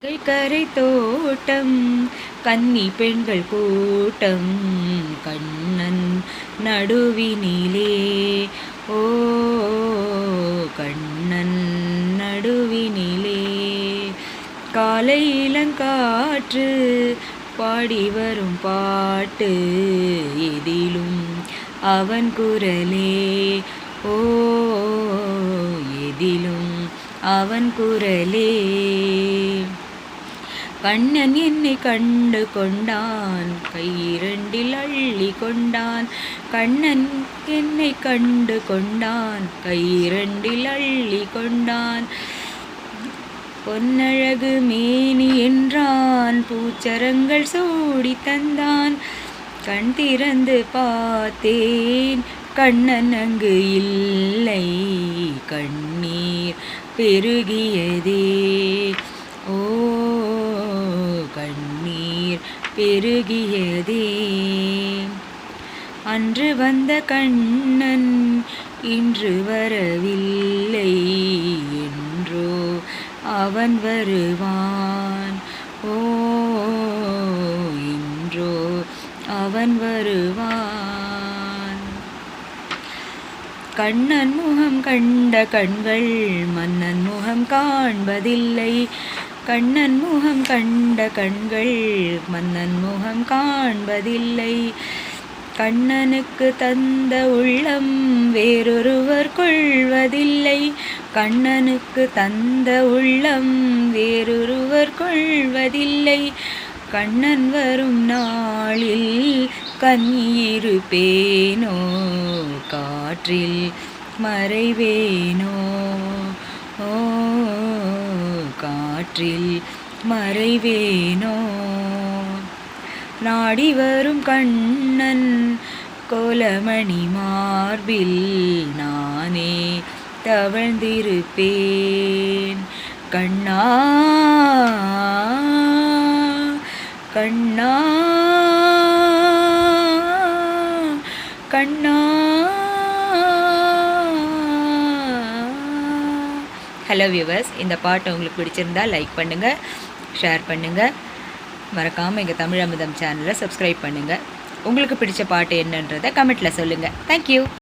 கரை தோட்டம் கன்னி பெண்கள் கூட்டம் கண்ணன் நடுவினிலே ஓ கண்ணன் நடுவினிலே காலை இளங்காற்று பாடி வரும் பாட்டு எதிலும் அவன் குரலே ஓ எதிலும் அவன் குரலே கண்ணன் என்னை கண்டு கொண்டான் கையிரண்டில் அள்ளி கொண்டான் கண்ணன் என்னை கண்டு கொண்டான் கையிரண்டில் அள்ளி கொண்டான் பொன்னழகு மேனி என்றான் பூச்சரங்கள் சூடி தந்தான் கண் திறந்து பார்த்தேன் கண்ணன் அங்கு இல்லை கண்ணீர் பெருகியதே ஓ கண்ணீர் பெருகியதே அன்று வந்த கண்ணன் இன்று வரவில்லை என்றோ அவன் வருவான் ஓ என்றோ அவன் வருவான் கண்ணன் முகம் கண்ட கண்கள் மன்னன் முகம் காண்பதில்லை கண்ணன் முகம் கண்ட கண்கள் மன்னன் முகம் காண்பதில்லை கண்ணனுக்கு தந்த உள்ளம் வேறொருவர் கொள்வதில்லை கண்ணனுக்கு தந்த உள்ளம் வேறொருவர் கொள்வதில்லை கண்ணன் வரும் நாளில் கண்ணீருப்பேனோ காற்றில் மறைவேனோ ஓ காற்றில் மறைவேனோ நாடி வரும் கண்ணன் கோலமணி மார்பில் நானே தவழ்ந்திருப்பேன் கண்ணா கண்ணா கண்ணா. ஹலோ வியூவர்ஸ், இந்த பாட்டு உங்களுக்கு பிடிச்சிருந்தா லைக் பண்ணுங்கள், ஷேர் பண்ணுங்கள், மறக்காமல் எங்கள் தமிழ் அமுதம் சேனலை சப்ஸ்கிரைப் பண்ணுங்கள். உங்களுக்கு பிடிச்ச பாட்டு என்னன்றதை கமெண்ட்டில் சொல்லுங்கள். தேங்க்யூ.